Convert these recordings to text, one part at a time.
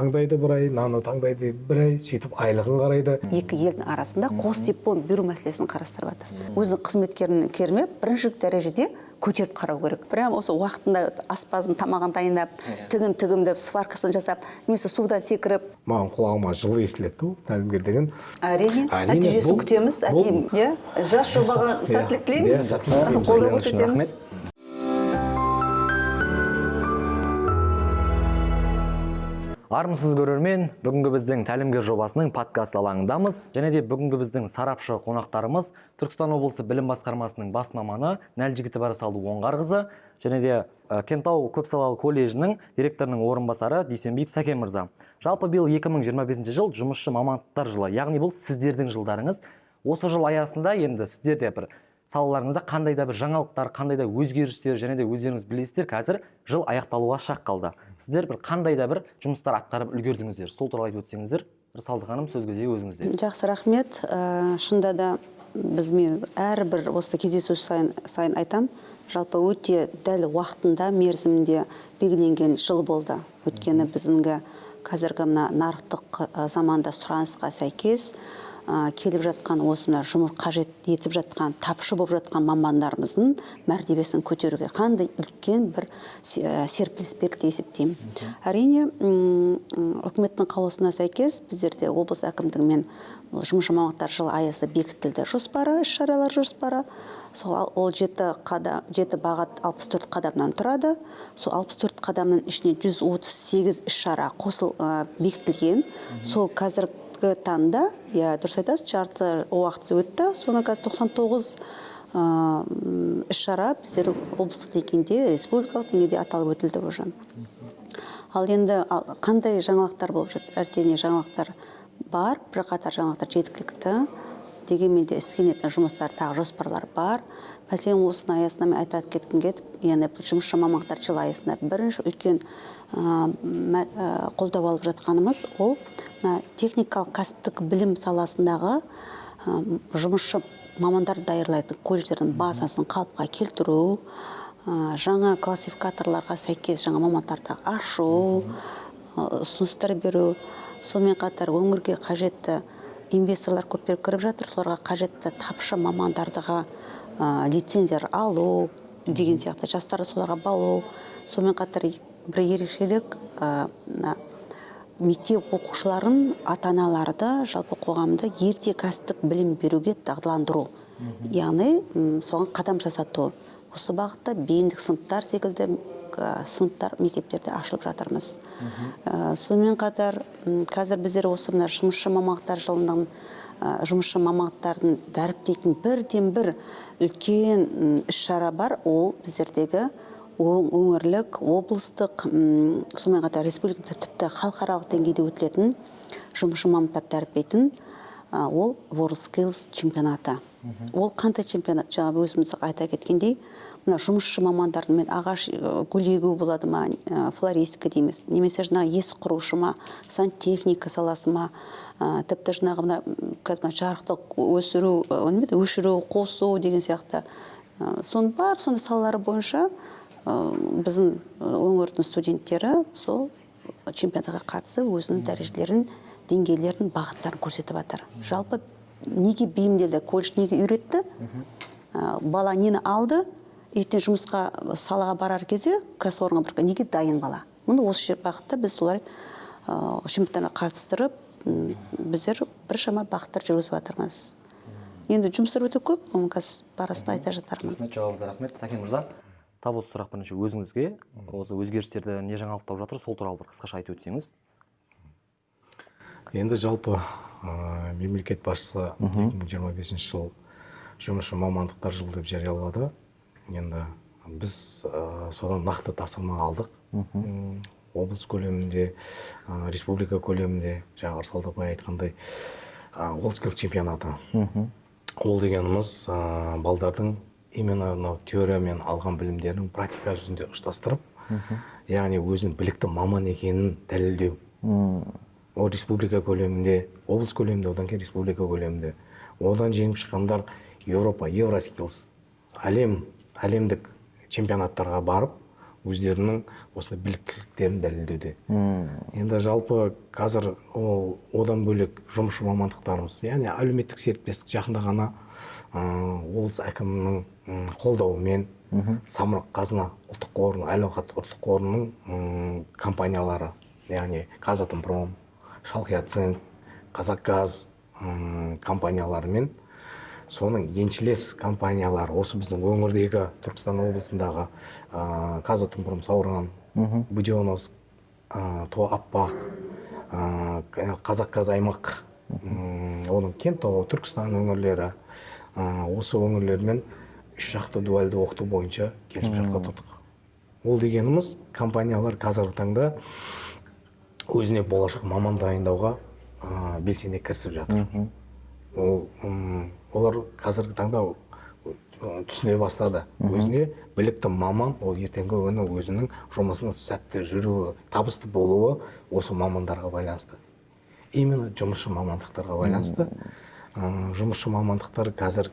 таңдайды бір ай, мынаны таңдайды бір ай, сөйтіп айлығын қарайды. Екі елдің арасында қос диплом беру мәселесін қарастырып жатыр. Өзінің қызметкерін кермеп, бірінші дәрежеде көтеріп қарау керек. Прям осы уақытында аспазын тамағын дайындап, тігін тігімдеп, сваркасын жасап, немесе суда секіріп. Маған құлағыма жылы естіледі тәлімгер деген. Әрине, нәтижесін күтеміз. Жас жобаға сәттілік тілейміз. Қолдау көрсетеміз. Армысыз көрермен, бүгінгі біздің тәлімгер жобасының подкаст алаңындамыз. Және де бүгінгі біздің сарапшы қонақтарымыз Түркістан облысы білім басқармасының бас маманы Нәлжігіті Барысалды Оңғарқызы, және де Кентау көпсалалы колледжінің директорының орынбасары Дүйсенбиев Сәкен мырза. Жалпы биыл 2025 жыл жұмысшы мамандықтар жылы, яғни бұл сіздердің жылдарыңыз. Осы жыл аясында енді сіздерде бір салаларыңызда қандай да бір жаңалықтар, қандай да өзгерістер, және де өздеріңіз білесіздер, қазір жыл аяқталуға шақ қалды. Сіздер бір қандай да бір жұмыстар атқарып үлгердіңіздер? Сол туралы айтып өтсеңіздер. Рысалды ханым, сөз кезегі өзіңізде. Жақсы, рахмет. Шында да мен әрбір осы кездесу сайын айтам, жалпы өте дәл уақытында, мерзімінде белгіленген жыл болды. Өткені біздіңгі қазіргі мына нарықтық заманда сұранысқа сәйкес келіп жатқан осына жұмыс қажет етіп жатқан, тапшы болып жатқан мамандарымыздың мәртебесін көтеруге қандай үлкен бір серпіліс берді деп есептеймін. Әрине, үкіметтің қаулысына сәйкес біздерде облыс әкімдігімен жұмысшы мамандықтар жылы аясы бекітілді жоспары, іс-шаралар жоспары. Ол 7 бағыт 64 қадамнан тұрады. Сол 64 қадамның ішіне 138 іс-шара бекітілген. Сол қазір таңда, дұрыс айтасыз, жарты уақыты өтті. Соны қазір 99 іс-шара біздер облыстық деңгейде, республикалық деңгейде аталып өтілді уже. Ал енді қандай жаңалықтар болып жатыр? Әрине жаңалықтар бар, бірқатар жаңалықтар жеткілікті. Дегенмен де істелетін жұмыстар тағы жоспарлар бар. Мәселен, осының аясында мен айтып кеткім кетіп, яғни жұмысшы мамандықтар жылы аясында бірінші үлкен қолдау алып жатқанымыз ол техникалық кәсіптік білім саласындағы жұмысшы мамандар даярлайтын колледждердің базасын қалыпқа келтіру, жаңа классификаторларға сәйкес жаңа мамандарды ашу, ұсыныстар беру, сонымен қатар өңірге қажетті инвесторлар көптеп кіріп жатыр, соларға қажетті тапшы мамандардыға лицензияр алу деген сияқты, жастарды соларға баулу. Сонымен қатар бір ерекшелік мектеп оқушыларын, ата-аналарды жалпы қоғамда ерте кәсіптік білім беруге дағдыландыру. Яғни соған қадам жасату. Осы бағытта бейіндік сыныптар секілді сыныптар мектептерде ашылып жатырмыз. Сонымен қатар қазір біздер осы жұмысшы мамандықтар жылының жұмысшы мамандықтарын дәріптейтін бірден бір үлкен іс-шара бар. Ол біздердегі өңірлік, облыстық, сонымен қатар республикалық тіпті халықаралық деңгейде өтілетін жұмысшы мамандықтар дәріптейтін ол WorldSkills чемпионаты. Ол қандай чемпионат? Жаңа өзіміз айта кеткендей, мына жұмысшы мамандардың мен ағаш гүл егу болады ма, флористика дейміз, немесе жаңа есік құрушы ма, сантехника саласы ма, тіпті жаңағы мына жарықтық өшіру, қосу деген сияқты. Соның бар, соны салалары бойынша біздің өңірдің студенттері сол чемпионатқа қатысып өзінің дәрежелерін, деңгейлерін, бағыттарын көрсетіп жатыр. Жалпы неге бейімделді, колледж неге үйретті? Бала нені алды? Ертең жұмысқа салаға барар кезде кәсіпорынға бір неге дайын бала? Мұны осы бағытта біз солар чемпионаттарға қатыстырып, біздер біршама бағыттар жүргізіп жатырмыз. Енді жұмыстар өте көп, оны қазір барысында айта жатармын. Жауабыңызға рахмет, Сәкен мырза. Тап осы сұрақ бірінші өзіңізге, осы өзгерістерді не жаңалықтап жатыр, сол туралы бір қысқаша айтып өтсеңіз. Енді жалпы мемлекет басшысы 2025 жыл жұмысшы мамандықтар жылы деп жариялады. Енді біз содан нақты тапсырма алдық. Облыс көлемінде, республика көлемінде, жаңа Рысалды апай айтқандай, WorldSkills чемпионаты. Ол дегеніміз балдардың именно теориямен алған білімдерін практика жүзінде ұштастырып, яғни өзінің білікті маман екенін дәлелдеу. Ол республика көлемінде, облыс көлемінде, одан кейін республика көлемінде. Одан жеңіп шыққандар Европа, Евроскилс, әлемдік чемпионаттарға барып, өздерінің осындай біліктіліктерін дәлелдеуде. Енді жалпы қазір одан бөлек жұмысшы мамандықтарымыз, яғни әлеуметтік серіктестік жақында ғана облыс әкімінің қолдауымен самұрық қазына ұлттық қорының, әл-ауқат ұлттық қорының компаниялары, яғни Қазатомпром, Шалқия-Цинк, Қазақгаз компанияларымен соның еншілес компаниялары осы біздің өңірдегі Түркістан облысындағы Қазатомпром Сауран, Буденновск, Аппақ, Қазақгаз аймақ, оның Кентау, Түркістан өңірлері, осы өңірлермен үш жақты дуальды оқыту бойынша келісімшартқа тұрдық. Ол дегеніміз компаниялар қазіргі таңда өзіне болашақ маман дайындауға белсене кірісіп жатыр. Олар қазіргі таңда түсіне бастады. Өзіне білікті маман, ол ертеңгі күні өзінің жұмысының сәтті жүруі, табысты болуы осы мамандарға байланысты. Именно жұмысшы мамандықтарға байланысты. Жұмысшы мамандықтар қазір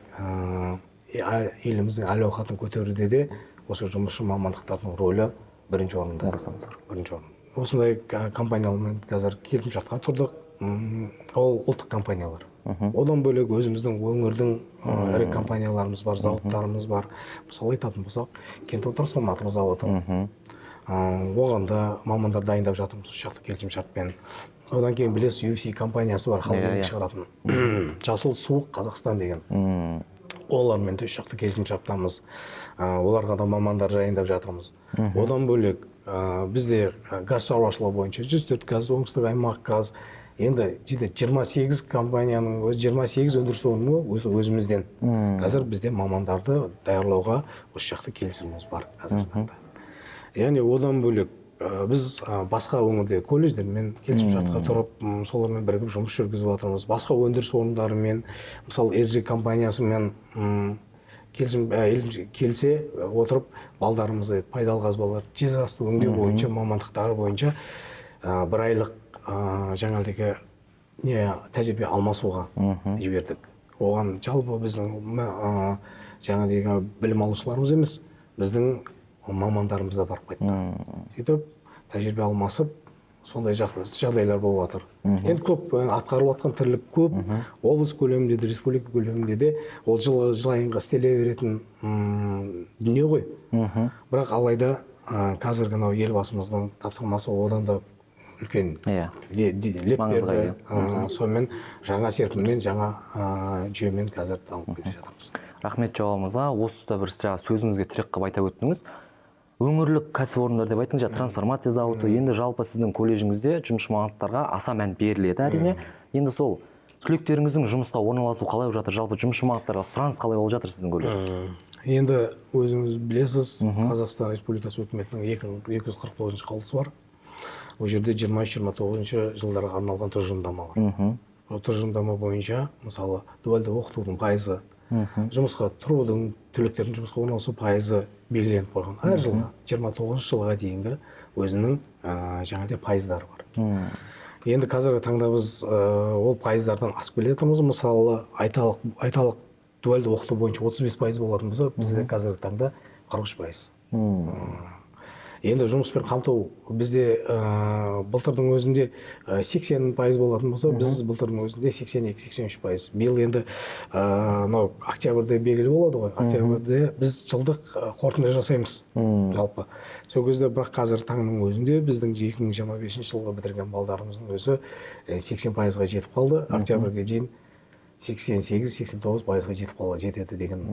еліміздің әл-ауқатын көтеруде де осы жұмысшы мамандықтардың рөлі бірінші орында. Осындай компаниялармен қазір келісімшартқа тұрдық. Ол ұлттық компаниялар. Одан бөлек өзіміздің өңірдің ірі компанияларымыз бар, зауыттарымыз бар. Мысалы айтатын болсақ, Кентау трансформатор зауыты. Оған да мамандар дайындап жатырмыз осы жақты келісімшартпен. Одан кейін білесіз, UFC компаниясы бар, халықаралық шығаратын. Жасыл суық Қазақстан деген. Олармен де үш жақты келісімшарттамыз. Оларға да мамандар дайындап жатырмыз. Одан бөлек бізде газ шаруашылығы бойынша 104 газ, оңтүстік аймақ газ. Енді 28 компанияның 28 өндіріс орны өзімізден. Қазір бізде мамандарды даярлауға осы жақты келісіміміз бар қазіргі таңда. Яғни одан бөлек біз басқа өңірдегі колледждермен келісімшартқа тұрып, солармен бірігіп жұмыс жүргізіп жатырмыз. Басқа өндіріс орындарымен, мысалы RG компаниясымен келсе отырып, балдарымызды пайдалы қазбалар, жер асты өңдеу бойынша, мамандықтары бойынша бір айлық жаңалдығы тәжірибе алмасуға жібердік. Оған жалпы біздің жаңалдығы білім алушыларымыз емес, біздің мамандарымыз да барып қайтты. Сөйтіп, тәжірибе алмасып, сондай жағдайлар болып жатыр. Енді көп атқарылып жатқан тірлік көп, облыс көлемінде де, республика көлемінде де ол жылайынға істеле беретін дүние ғой. Бірақ алайда қазіргі елбасымыздың тапсырмасы одан да үлкен леп берді. Сонымен жаңа серпінмен, жаңа жүйемен қазір дамып келе жатырмыз. Рахмет жауабыңызға. Осы да бір сөзіңізге тірек қылып айта өттіңіз. Өңірлік кәсіпорындар деп айттыңыз, трансформация зауыты. Енді жалпы сіздің колледжіңізде жұмысшы мамандықтарға аса мән беріледі әрине. Енді сол түлектеріңіздің жұмысқа орналасу қалай болып жатыр? Жалпы жұмысшы мамандықтарға сұраныс қалай болып жатыр сіздің колледжіңізде? Енді өзіңіз білесіз, Қазақстан Республикасы үкіметінің 249 қаулысы бар. Ол жерде 23-29 жылдарға арналған тұжырымдама бар. Ол тұжырымдама бойынша, мысалы, дуальды оқытудың пайызы, жұмысқа тұрудың, түлектердің жұмысқа орналасу пайызы белгіленіп қойған. Әр жылға 29 жылға дейінгі өзінің жаңағыдай пайыздары бар. Енді қазіргі таңда біз ол пайыздардан асып келе жатырмыз. Мысалы, айталық дуальды оқыту бойынша 35% болатын болса, бізде қазіргі таңда 43%. Енді жұмыспен қамту бізде былтырдың өзінде 80% болатын болса, біз былтырдың өзінде 82-83%. Биыл енді октябрьде белгілі болады ғой. Октябрьде біз жылдық қорытынды жасаймыз жалпы. Сол кезде бірақ қазір таңның өзінде біздің 2025 жылғы бітірген балдарымыздың өзі 80%-ға жетіп қалды. Октябрьге дейін 88-89%-ға жетеді деген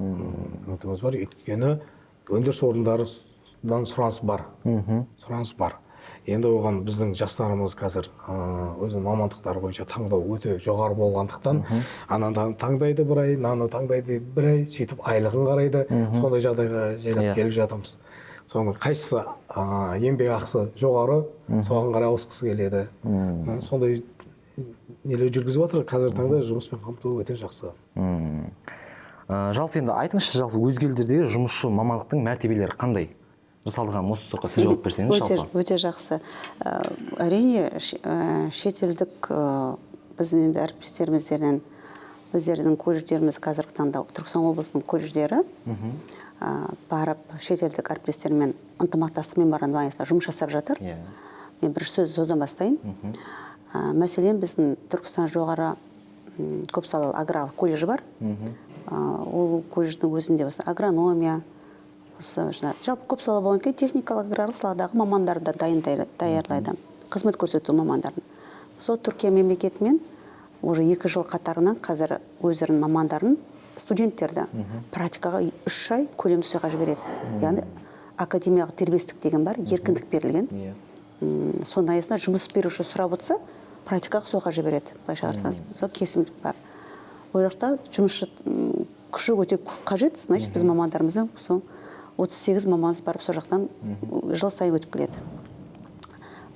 үмітіміз бар. Өйткені өндіріс орындары сұраныс бар. Енді оған біздің жастарымыз қазір өзінің мамандықтары бойынша таңдау өте жоғары болғандықтан, ананы таңдайды бір ай, мынаны таңдайды бір ай, сөйтіп айлығын қарайды, сондай жағдайға жайлап келіп жатырмыз. Соның қайсысы еңбек ақысы жоғары, соған қарай ауысқысы келеді. Сондай нелер жүргізіп жатыр. Қазіргі таңда жұмыспен қамту өте жақсы. Жалпы енді айтыңызшы, жалпы өзге елдердегі жұмысшы мамандықтың мәртебелері қандай? Жасалған осы сұраққа сіз жауап берсеңіз жалпы. Өте жақсы. Әрине шетелдік біздің енді әріптестерімізден өздерінің колледждеріміз қазіргі таңда Түркістан облысының колледждері барып шетелдік әріптестермен ынтымақтастық меморандум аясында жұмыс жасап жатыр. Мен бір сөз содан бастайын. Мәселен, біздің Түркістан жоғары көпсалалы аграрлық колледжі бар. Ол колледждің өзінде осы агрономия, жалпы көпсалалы болған кейін техникалық аграрлық саладағы мамандарды даярлайды, қызмет көрсету мамандарын. Сол Түркия мемлекетімен уже 2 жыл қатарынан қазір өздерінің мамандарын студенттерді практикаға 3 ай көлемді сойға жібереді. Яғни академиялық дербестік деген бар, еркіндік берілген. Соның аясында жұмыс беруші сұрап отырса, практикаға сойға жібереді. Былайша қарасаңыз, сол кесімдік бар. Ол жақта жұмысшы күші өте қажет, значит, біз мамандарымыздың 38 маманымыз барып сол жақтан жыл сайын өтіп келеді.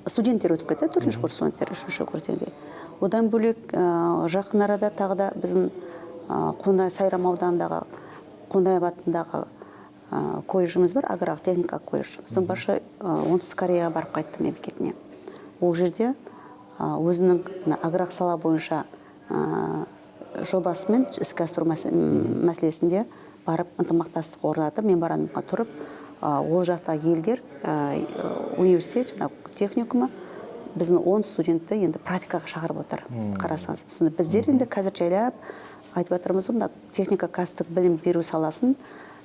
Студенттер өтіп кетеді, 4-ші курс студенттер, 3-ші курс деңгейі. Одан бөлек жақын арада тағы да біздің Қонай Сайрам ауданындағы Қонаев атындағы колледжіміз бар, аграрлық техникалық колледж. Соның başı Оңтүстік Кореяға барып қайтты мемлекетіне. Ол жерде өзінің аграрлық сала бойынша жобасымен іске асыру мәселесінде барып ынтымақтастық орнатып, меморандумға тұрып, ол жақтағы елдер университет, техникумы біздің 10 студентті енді практикаға шақырып отыр. Қарасаңыз, сонда біздер енді қазір жайлап айтып жатырмыз, техника кәсіптік білім беру саласын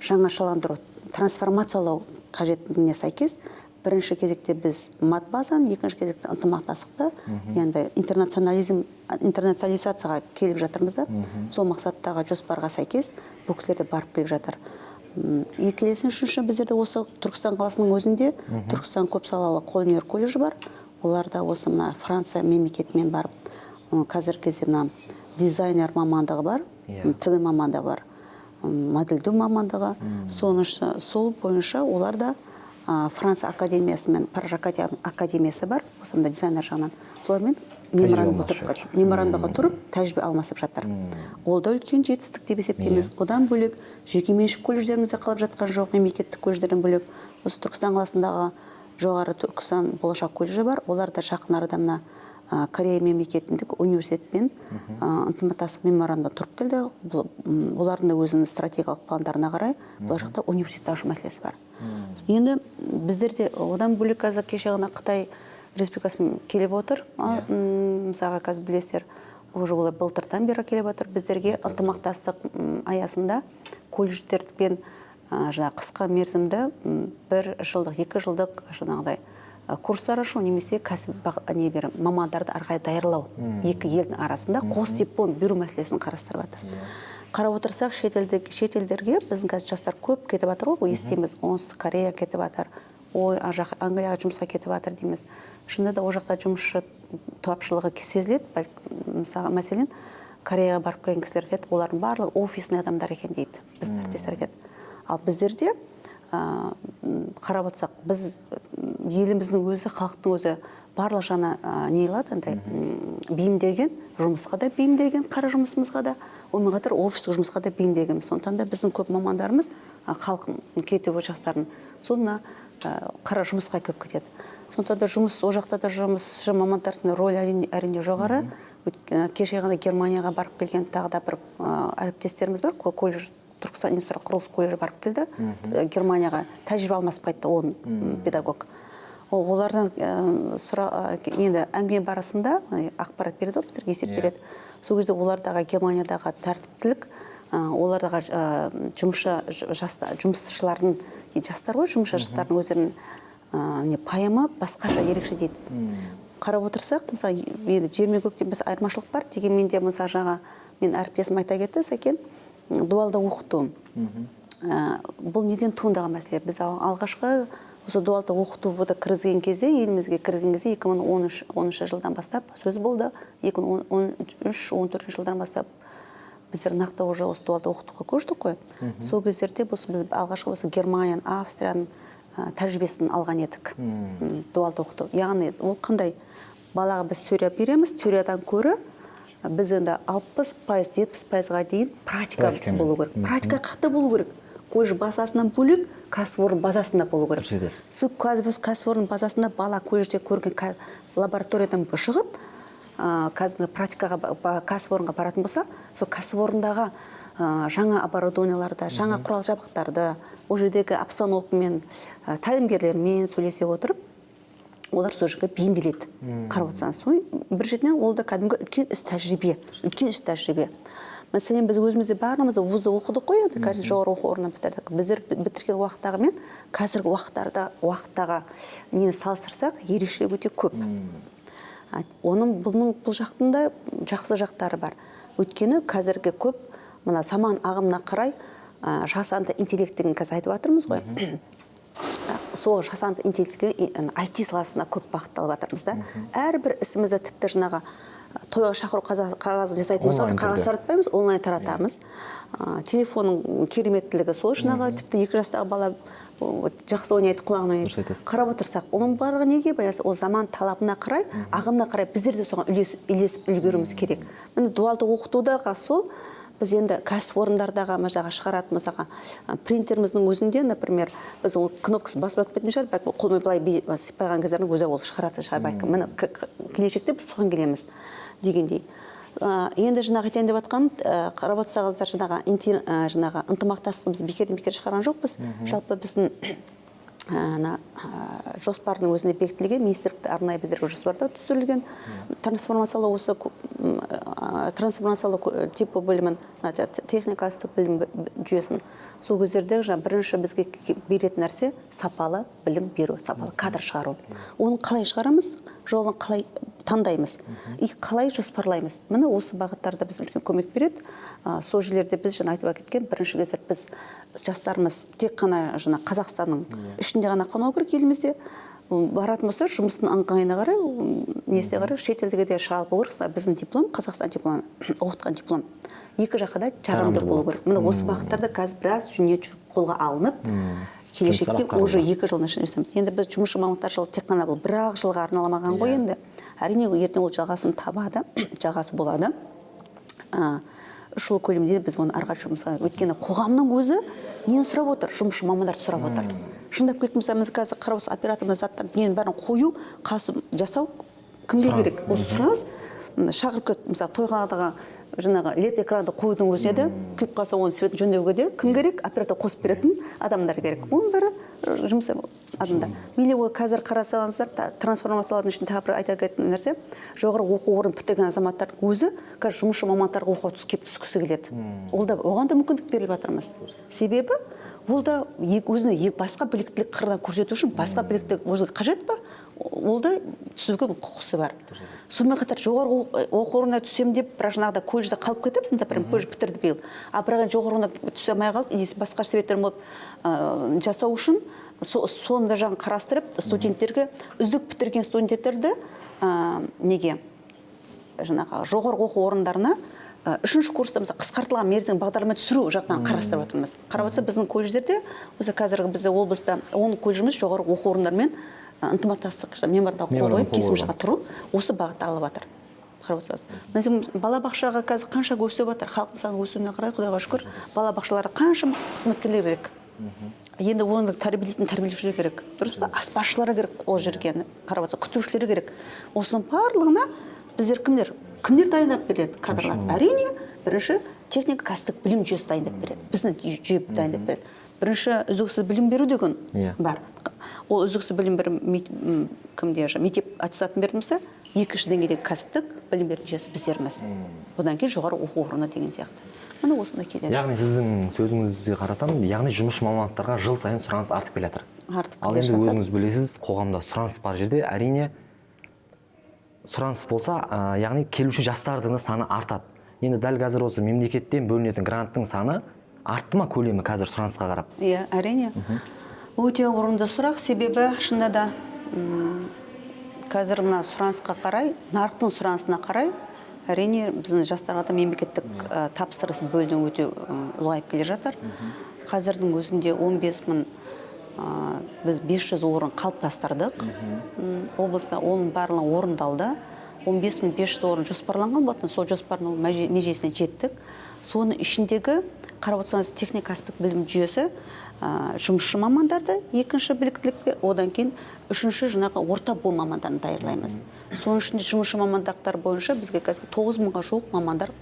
жаңашаландыру, трансформациялау қажеттігіне сәйкес бірінші кезекте біз мат базаны, екінші кезекте ынтымақтастықты, енді интернационализацияға келіп жатырмыз да, сол мақсаттағы жоспарға сәйкес бұл кісілер де барып келіп жатыр. Екіншісі, үшінші біздерде осы Түркістан қаласының өзінде Түркістан көпсалалы қолөнер колледжі бар. Оларда осы мына Франция мемлекетімен барып, қазір кезде дизайнер мамандығы бар, тігін мамандығы бар, модельдеу мамандығы. Сол бойынша оларда Франция академиясымен, Париж академиясы бар, осында дизайнер жағынан. Солармен меморандумға тұрып, тәжірибе алмасып жатыр. Ол да үлкен жетістік деп есептейміз. Одан бөлек жекеменшік колледждерімізде қалып жатқан жоқ, мемлекеттік колледждерден бөлек осы Түркістан қаласындағы жоғары Түркістан болашақ колледжі бар. Олар да жақын арада мына Корея мемлекетіндік университетпен ынтымақтастық меморандумға тұрып келді. Олардың да өзінің стратегиялық пландарына қарай болашақта университет ашу мәселесі бар. Енді біздерде одан бөлек қазір кеше ғана Қытай республикасымен келіп отыр. Мысалға қазір білесіздер, уже олар былтырдан бері келіп отыр. Біздерге ынтымақтастық аясында колледждермен қысқа мерзімді 1 жылдық, 2 жылдық жаңағыдай курстар ашу немесе кәсіп мамандарды арқай даярлау екі елдің арасында қос диплом беру мәселесін қарастырып жатыр. Қарап отырсақ, шетелдерге біздің қазір жастар көп кетіп жатыр ғой, естиміз, Оңтүстік Корея кетіп жатыр, Англияға жұмысқа кетіп жатыр дейміз. Шынында да ол жақта жұмысшы тапшылығы сезіледі. Мәселен, Кореяға барып келген кісілер айтады, олардың барлығы офисный адамдар екен дейді. Біздің әріптестер айтады. Ал біздерде қарап отырсақ, біз еліміздің өзі, халықтың өзі барлық жана не қылады, бейімделген, жұмысқа да бейімделген, қара жұмысымызға да, онымен қатар офистік жұмысқа да бейімделген. Сондықтан да біздің көп мамандарымыз халықтың кетуі жастарын сонына қара жұмысқа көп кетеді. Сондықтан да жұмыс, о жақта да жұмысшы мамандардың рөлі әрине жоғары. Кеше ғана Германияға барып келген тағы да бір әріптестеріміз бар, колледж Түркістан индустриялық құрылыс колледжі барып келді. Германияға тәжірибе алмасып қайтты 10 педагог. Олардан енді әңгіме барысында ақпарат береді, біздерге есеп береді. Сол кезде олардағы Германиядағы тәртіптілік, олардағы жұмысшылардың, жастар ғой, жұмысшы жастардың өздерінің пайымы басқаша ерекше дейді. Қарап отырсақ, мысалы, жер мен көктен біз айырмашылық бар, дегенмен де мысалы жаңа мен әріптесім айта кетті, Сәкен, дуалды оқыту. Бұл неден туындаған мәселе? Біз алғашқы осы дуалды оқыту кіргізген кезде, елімізге кіргізген кезде 2013 жылдан бастап сөз болды. 2013-14 жылдан бастап біздер нақты уже осы дуалды оқытуға көштік қой. Сол кездерде біз алғашқы осы Германияның, Австрияның тәжірибесін алған едік. Дуалды оқыту. Яғни ол қандай? Балаға біз теория береміз, теориядан көрі біз енді 60-70%-ға дейін практика болу керек. Практика қақта болу керек. Колледж базасынан бөлек, кәсіпорын базасында болу керек. Кәсіпорын базасында бала колледжде көрген лабораториядан шығып, кәсіби практикаға кәсіпорынға баратын болса, сол кәсіпорындағы жаңа оборудованияларды, жаңа құрал жабдықтарды, ол жердегі обстановкамен, тәлімгерлермен сөйлесе отырып, олар сол жерге бейімделеді. Қарап отырсаңыз, бір жерден ол да кәдімгі үлкен іс тәжірибе. Мәселен, біз өзімізде барлығымызды вузда оқыдық қой, қазір жоғары оқу орнынан бітірдік. Біздер бітірген уақыттағы мен қазіргі уақыттағы нені салыстырсақ, ерекшелігі өте көп. Бұл жақтында жақсы жақтары бар. Өйткені қазіргі көп мына заман ағымына қарай жасанды интеллект деген қазір айтып жатырмыз ғой. Сол жасанды интеллектке IT саласына көп бағытталып жатырмыз да. Әрбір ісімізді тіпті жаңағы тойға шақыру қағаз жасайтын болсақ, қағаз таратпаймыз, онлайн таратамыз. Телефонның кереметтілігі сол жаңағы тіпті 2 жастағы бала жақсы ойнайды, құлағын ойнайды. Қарап отырсақ, оның барлығы неге байланысты? Ол заман талабына қарай, ағымына қарай біздер де соған үлесіп үлгеруіміз керек. Міне дуалды оқытудағы сол біз енді кәсіпорындардағы шығаратын принтеріміздің өзінде, например, біз ол кнопкасы басып жатпайтын шығар, бәлкім қолмен былай сипайған кездердің өзі ол шығаратын шығар, бәлкім. Міне келешекте біз соған келеміз дегендей. Енді жаңағы айтайын деп жатқан, қарап отырсаңыздар, жаңағы ынтымақтастығымыз бекерден бекер шығарған жоқпыз. Жалпы біздің жоспардың өзіне бекітілген, министрлікте арнайы біздерге жоспарда түсірілген трансформациялау типі бөлімін, техникалық білім жүйесін. Сол кездерде бірінші бізге беретін нәрсе сапалы білім беру, сапалы кадр шығару. Оны қалай шығарамыз, жолын қалай таңдаймыз, қалай жоспарлаймыз. Міне осы бағыттарда біз үлкен көмек береді. Сол жерлерде біз айтып кеткен, бірінші кездер біз жастарымыз тек қана Қазақстанның ішінде ғана қалмау керек, елімізде баратын болса, жұмыстың ыңғайына қарай, несіне қарай, шетелдіге де шығарып болу керек. Біздің диплом, Қазақстан дипломы, оқытқан диплом 2 жаққа да жарамды болу керек. Міне осы бағыттарда қазір біраз қолға алынып, келешекте уже 2 жылдың ішінде жасаймыз. Енді біз жұмысшы мамандықтар жылы тек қана бұл 1 жылға арналамаған ғой енді. Әрине, ертең ол жалғасын табады, жалғасы болады. 3 жыл көлемінде біз оны арға жұмысқа. Өйткені қоғамның өзі нені сұрап отыр? Жұмысшы мамандарды сұрап отыр. Шындап кеткеніміз, біз қазір қараусыз операторымыз заттар дүниенің бәрін қою, қасым жасау кімге керек? Осы сұраңыз, шақырып кет, мысалы тойғадағы жаңағы лед экранды қоюдың өзіне де, күйіп қалса оның светін жөндеуге де кім керек? Оператор қосып беретін адамдар керек. Оның бәрі жұмыс адамдар. Мейлі ол қазір қарасаңыздар, трансформациялардың ішінде тағы бір айта кететін нәрсе, жоғары оқу орнын бітірген азаматтардың өзі қазір жұмысшы мамандарға оқуға түскісі келеді. Оған да мүмкіндік беріліп жатырмыз. Себебі ол да өзіне басқа біліктілік қырынан көрсету үшін басқа біліктілік өзі қажет па? Ол да түсуге құқысы бар. Сонымен қатар жоғары оқу орнына түсем деп, бірақ жаңағыда колледжде қалып кетіп, колледж бітірді биыл. Бірақ жоғары орнына түсе алмай қалып, басқа себептер болып жасау үшін соны да жағын қарастырып, студенттерге, үздік бітірген студенттерді неге жоғары оқу орындарына 3-ші курста қысқартылған мерзім бағдарлама түсіру жағынан қарастырып отырмыз. Қарап отырса, біздің колледждерде, осы қазіргі бізде облыста 10 колледжіміз жоғары оқу орындарымен ынтымақтастық меморандумға қол қойып, келісімшартқа тұру, осы бағытта алып жатыр. Қарап отырсаңыз. Мәселен, балабақшаға қазір қанша өсіп жатыр, халықтың саны өсуіне қарай, Құдайға шүкір, балабақшаларға қанша қызметкерлер керек. Енді оны тәрбиелеушілер керек. Дұрыс па? Аспазшылары керек ол жерге, қарап отырса, күтушілері керек. Осының барлығына біздер кімдер дайындап береді кадрлар? Әрине, бірінші техника кәсіптік білім жүйесі дайындап береді. Біздің жүйе дайындап береді. Бірінші үздіксіз білім беру деген бар. Ол үздіксіз білім беру мектеп аттестатын беретін болса, 2-ші деңгейдегі кәсіптік білім беру жүйесі біздерміз. Одан кейін жоғары оқу орны деген сияқты. Міне осында келеді. Яғни сіздің сөзіңізге қарасам, яғни жұмысшы мамандықтарға жыл сайын сұраныс артып келе жатыр. Ал енді өзіңіз білесіз, қоғамда сұраныс бар жерде әрине сұраныс болса, яғни келуші жастардың саны артады. Енді дәл қазір осы мемлекеттен бөлінетін гранттың саны артты ма көлемі қазір сұранысқа қарап? Иә, әрине. Өте орынды сұрақ, себебі шынында да қазір мына сұранысқа қарай, нарықтың сұранысына қарай, әрине біздің жастарға да мемлекеттік тапсырыс бөлінуі өте ұлғайып келе жатыр. Қазірдің өзінде 15.000 біз 500 орын қалыптастырдық. Облыста оның барлығы орындалды. 15.500 орын жоспарланған болатын, сол жоспардың межесіне жеттік. Соның ішіндегі, қарап отырсаңыз, техникалық білім жүйесі жұмысшы мамандарды, екінші біліктілікке, одан кейін үшінші жаңағы орта буын мамандарын даярлаймыз. Соның ішінде жұмысшы мамандықтар бойынша бізге қазір 9 000-ға жуық мамандар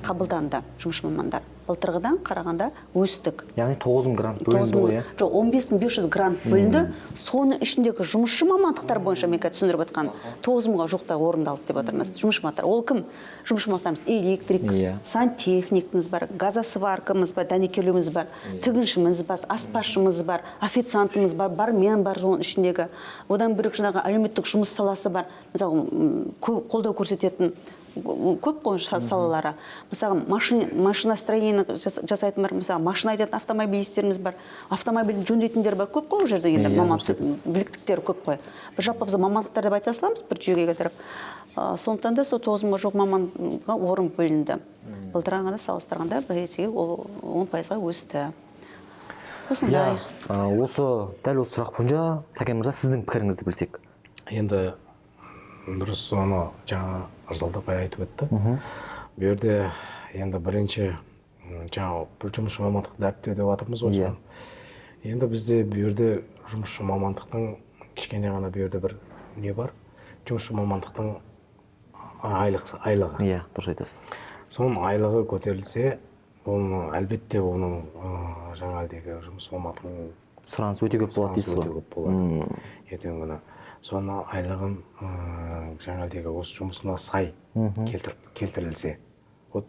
қабылданды, жұмысшы мамандар. Былтырғыдан қарағанда өстік. Яғни 9000 грант бөлінді ғой, иә? Жоқ, 15500 грант бөлінді. Соның ішіндегі жұмысшы мамандықтар бойынша мен түсіндіріп отқан 9000-ға жуықта орындалды деп отырмыз. Жұмысшы мамандар. Ол кім? Жұмысшы мамандарымыз электрик, сантехникіміз бар, газосваркамыз бар, дәнекерлеуіміз бар, тігіншіміз бар, аспазшымыз бар, официантымыз бар, бармен бар соның ішіндегі. Одан бөлек жаңағы әлеуметтік жұмыс саласы бар. Мысалы, қолдау көрсететін көп қой салалары. Мысалы, машиностроение жасайтын бар, мысалы, машина айдайтын автомобилистеріміз бар, автомобильді жөндейтіндер бар, көп қой жерде енді біліктіктері көп қой. Бір жалпы біз мамандықтар деп айта саламыз, бір жүйеге келтіріп. Сондықтан да сол 9000-ға жуық маманға орын бөлінді. Былтырғыға салыстырғанда бір есеге ол 10%-ға өсті. Осындай. Дәл осы сұрақ бойынша Сәкен мырза, сіздің пікіріңізді білсек. Енді дұрыс, соны жаңа Ырзалда бай айтып өтті. Бұл жерде енді бірінші жаңа бір жұмысшы мамандықты дәріптеу деп жатырмыз ғой. Енді бізде бұл жерде жұмысшы мамандықтың кішкене ғана бұл жерде бір не бар? Жұмысшы мамандықтың айлығы. Иә, дұрыс айтасыз. Соның айлығы көтерілсе, әлбетте оның жаңағыдегі жұмыс мамандығының сұранысы өте көп болады дейсіз ғой. Ертеңгі күні соны айлығын жаңағыдегі осы жұмысына сай келтірілсе. Вот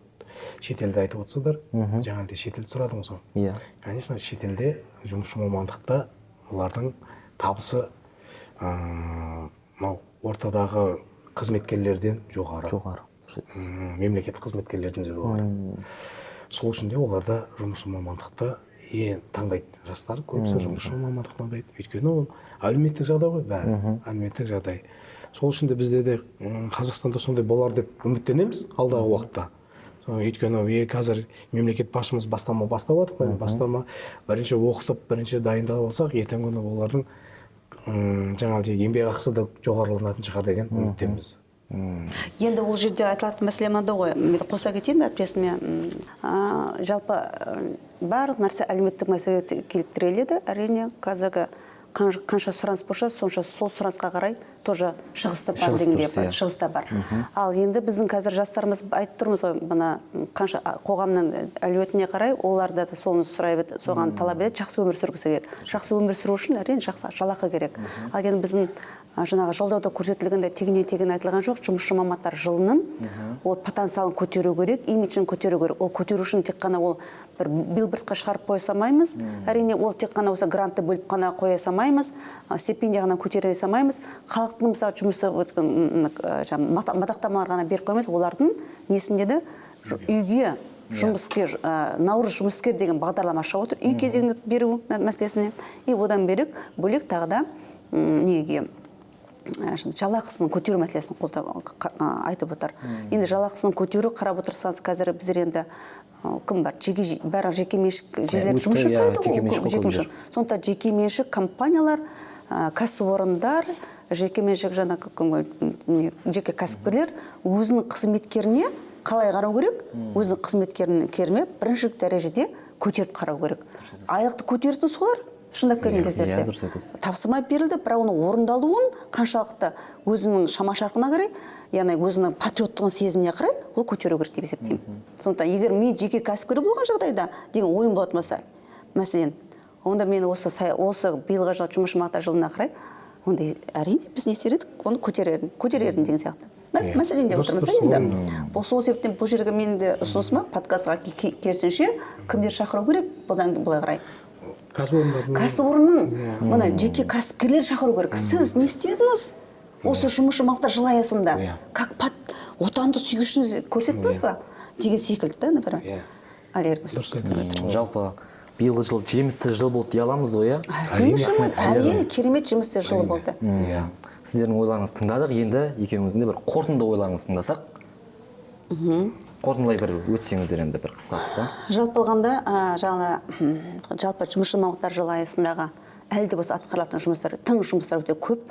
шетелде айтып отырсыздар, жаңағыдай шетелді сұрадыңыз ғой. Иә. Конечно, шетелде жұмысшы мамандықта олардың табысы ортадағы қызметкерлерден жоғары. Мемлекет қызметкерлерден де жоғары. Сол үшін де оларда жұмысшы мамандықты таңдайды. Жастар көбісі жұмысшы мамандық таңдайды. Өйткені ол әлеуметтік жағдай ғой, бәрі. Әлеуметтік жағдай. Сол үшін де бізде де Қазақстанда сондай болар деп үміттенеміз алдағы уақытта. Өйткені қазір мемлекет басшымыз бастама бастап жатыр. Бастама бірінші оқытып, бірінші дайындап алсақ, ертеңгі күні олардың жаңағы еңбекақысы да жоғарыланатын шығар деген үміттеміз. Енді ол жерде айтылатын мәселе мынандай ғой, мен қоса кетейін әріптесіме. Жалпы барлық нәрсе әлеуметтік мәселеге келіп тіреледі. Әрине, қазіргі қанша сұраныс болса, сонша сол сұранысқа қарай тоже шығыста бар дегенде шығыста бар. Ал енді біздің қазір жастарымыз айтып тұрмыз ғой, мына қанша қоғамның әлеуетіне қарай оларда да соны сұрайды, соған талап етеді, жақсы өмір сүргісі келеді. Жақсы өмір сүру үшін әрине жақсы жалақы керек. Ал енді біздің жаңағы жолдауда көрсетілгенде тегіннен айтылған жоқ, жұмысшы мамандар жылының ол потенциалын көтеру керек, имиджін көтеру керек. Ол көтеру үшін тек қана ол бір билбордқа шығарып қоя салмаймыз. Әрине, ол тек қана осы грантты бөліп қана қоя салмаймыз, стипендия ғана көтере салмаймыз. Халықтың мысалы жұмысы мадақтамалар ғана беріп қоймаймыз. Олардың несінде де үйге жұмыскер, наурыз жұмыскер деген бағдарлама шығып отыр. Үй кезегін беру мәселесіне. И одан бөлек тағы да неге жалақысын көтеру мәселесін айтып отыр. Енді жалақысын көтеру қарап отырсаңыз, қазір біздер енді кім бар? Бәрі жекеменшік жерлер жұмыс жасайды ғой. Сондықтан жекеменшік компаниялар, кәсіпорындар, жекеменшік жеке кәсіпкерлер өзінің қызметкеріне қалай қарау керек? Өзінің қызметкеріне бірінші дәрежеде көтеріп қарау керек. Айлықты көтеретін солар. Шындап келген кездерде тапсырма берілді, бірақ оның орындалуын қаншалықты өзінің шама-шарқына қарай, яғни өзінің патриоттығын сезіміне қарай, ол көтеру керек деп есептеймін. Сондықтан, егер мен жеке кәсіпкер болған жағдайда деген ойым болатын болса, мәселен, онда мен осы биылғы жыл жұмысшы мамандар жылына қарай, онда әрине біз не істер едік, оны көтерерін деген сияқты. Мәселен деп отырмыз енді. Сол себептен бұл жерге мен де ұсынысыма подкастқа керісінше кімдер шақыру керек, бұдан былай қарай. Кәсіпорынның мына жеке кәсіпкерлер шақыру керек. Сіз не істедіңіз? Осы жұмысшы мамандар жыл аясында как отанды сүйгішін көрсеттіңіз ба? Деген секілді, например. Жалпы биылғы жыл жемісті жыл болды дей аламыз ғой, әрине керемет жемісті жыл болды. Сіздердің ойларыңызды тыңдадық, енді екеуіңіздің де бір қорытынды ойларыңызды тыңдасақ. Қорытындылай бір өтсеңіздер енді бір қысқа. Жалпы алғанда, жалпы жұмысшы мамандар жылы аясындағы әлі де болса атқарылатын жұмыстар, тың жұмыстар өте көп.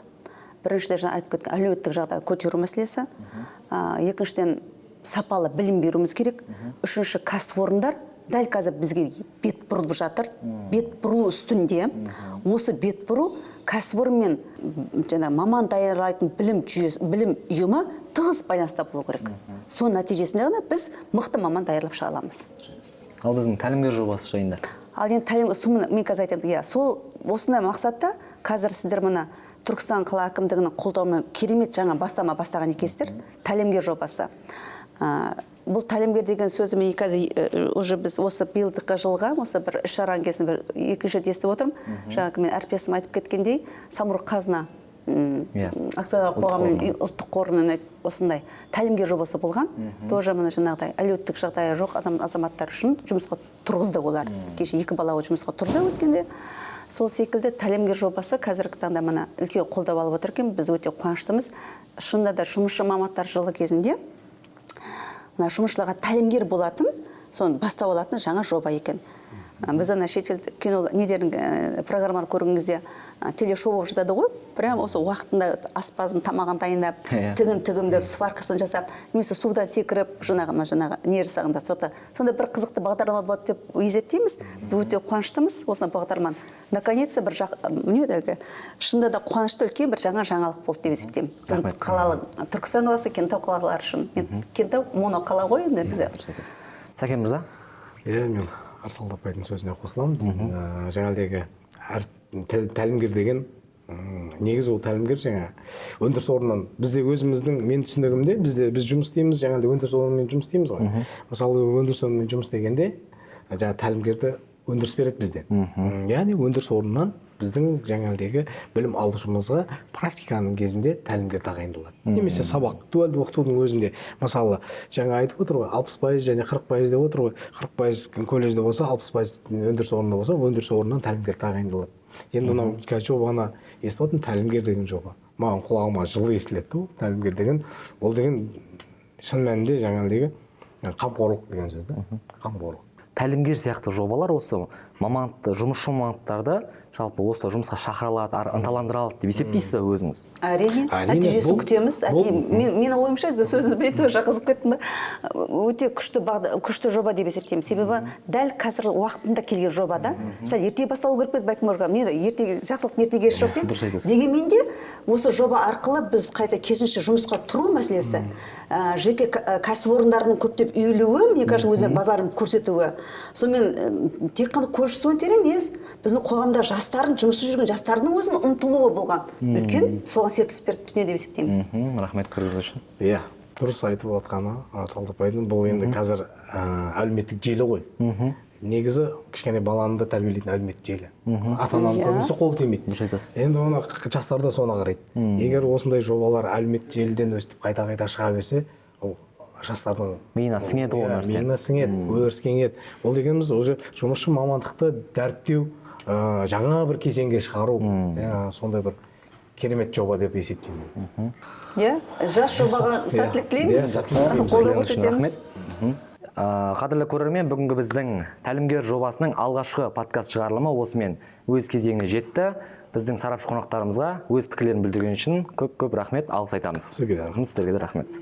Біріншіден жаңа айтып кеткен әлеуметтік жағдайды көтеру мәселесі. Екіншіден сапалы білім беруіміз керек. Үшінші кәсіпорындар дәл қазір бізге бет бұрылып жатыр. Бет бұру үстінде осы бет бұру кәсіпорын мен жаңа маман даярлайтын білім ұйымы тығыз байланыста болу керек. Соның нәтижесінде ғана біз мықты маман даярлап шыға аламыз. Ал біздің тәлімгер жобасы жайында. Ал енді мен қазір айтамын, сол осындай мақсатта қазір сіздер мына Түркістан қала әкімдігінің қолдауымен керемет жаңа бастама бастаған екенсіздер. Тәлімгер жобасы. Бұл тәлімгер деген сөзі мен қазір уже біз осы биылдыққа жылға осы бір іс-шараның кезінде екінші рет естіп отырмын. Жаңағы мен әріптесім айтып кеткендей, Самұрық Қазына акционерлік қоғамының ұлттық қорының осындай тәлімгер жобасы болған. Тоже мына жаңағыдай әлеуметтік жағдайы жоқ азаматтар үшін жұмысқа тұрғызды олар. Кеше 2 бала жұмысқа тұрды өткенде. Сол секілді тәлімгер жобасы қазіргі таңда мына үлкен қолдау алып отыр екен. Біз өте қуаныштымыз. Шынында да жұмысшы мамандықтар жылы кезінде мына жұмысшыларға тәлімгер болатын, соны бастау алатын жаңа жоба екен. Біз ана шетелдік кино недердің программаны көрген кезде телешоу болып жатады ғой. Прям осы уақытында аспазын тамағын дайындап, тігімдеп, сваркасын жасап, немесе суда секіріп, жаңағы не жасағанда сонда бір қызықты бағдарлама болады деп есептейміз. Өте қуаныштымыз осына бағдарламаны. Наконец-то бір шынында да қуанышты үлкен бір жаңалық болды деп есептеймін. Біздің қалалық Түркістан қаласы, Кентау қалалары үшін. Кентау моноқала ғой енді бізде. Сәкен мырза? Мен Арсал апайдың сөзіне қосыламын. Жаңағыдегі тәлімгер деген негізі ол тәлімгер жаңа өндіріс орнынан бізде өзіміздің мен түсінігімде біз жұмыс істейміз, жаңағыдай өндіріс орнымен жұмыс істейміз ғой. Мысалы өндіріс орнымен жұмыс істегенде жаңа тәлімгерді өндіріс береді бізден. Яғни өндіріс орнынан біздің жаңағыдегі білім алушымызға практиканың кезінде тәлімгер тағайындалады. Немесе сабақ, дуальды оқытудың өзінде, мысалы, жаңа айтып отыр ғой, 60% және 40% деп отыр ғой. 40% колледжде болса, 60% өндіріс орнында болса, өндіріс орнынан тәлімгер тағайындалады. Енді мынау жобаны естіп отырмын, тәлімгер деген жоба. Маған құлағыма жылы естіледі. Тәлімгер деген, ол деген шын мәнінде жаңағыдегі қамқорлық деген сөз да. Қамқорлық. Тәлімгер сияқты жобалар осы жұмысшы мамандықтарды жалпы осы жұмысқа шақыралады, ынталандыралады деп есептейсіз бе өзіңіз? Әрине, нәтижесін күтеміз. Мен ойымша сөзіңізді білетін қызып кеттім ба? Өте күшті жоба деп есептеймін. Себебі дәл қазір уақытында келген жобада, сәл ерте басталу керек пе бәлкім мен жақсылықтың ертеге жоқ дейді. Дегенмен де осы жоба арқылы біз қайта керісінше жұмысқа тұру мәселесі, жеке кәсіпорындардың көптеп үйілуі, мне кажется, өзінің базарын көрсетуі. Сонымен тек қана колледж студенттері емес, біздің қоғамда жастардың, жұмыссыз жүрген жастардың өзінің ұмтылуы болған. Үлкен соған серпіліс берді дүние деп есептеймін. Рахмет көргеніңіз үшін. Иә, дұрыс айтып отқаны Арсал апайдың, бұл енді қазір әлеуметтік желі ғой. Негізі кішкене баланы да тәрбиелейтін әлеуметтік желі. Ата-ананың көбісі қолы тимейді. Енді оны жастар да соны қарайды. Егер осындай жобалар әлеуметтік желіден өстіп қайта шыға берсе, ол жастардың миына сіңеді ол нәрсе. Миына сіңеді, өріскеңеді. Ол дегеніміз уже жұмысшы мамандықты дәріптеу, жаңа бір кезеңге шығару, сондай бір керемет жоба деп есептеймін. Иә, жас жобаға сәттілік тілейміз, қолдау көрсетеміз. Қадірлі көрермен, бүгінгі біздің тәлімгер жобасының алғашқы подкаст шығарылымы осымен өз кезеңіне жетті. Біздің сарапшы қонақтарымызға өз пікірлерін білдірген үшін көп рахмет, алғыс айтамыз. Сізге де рахмет.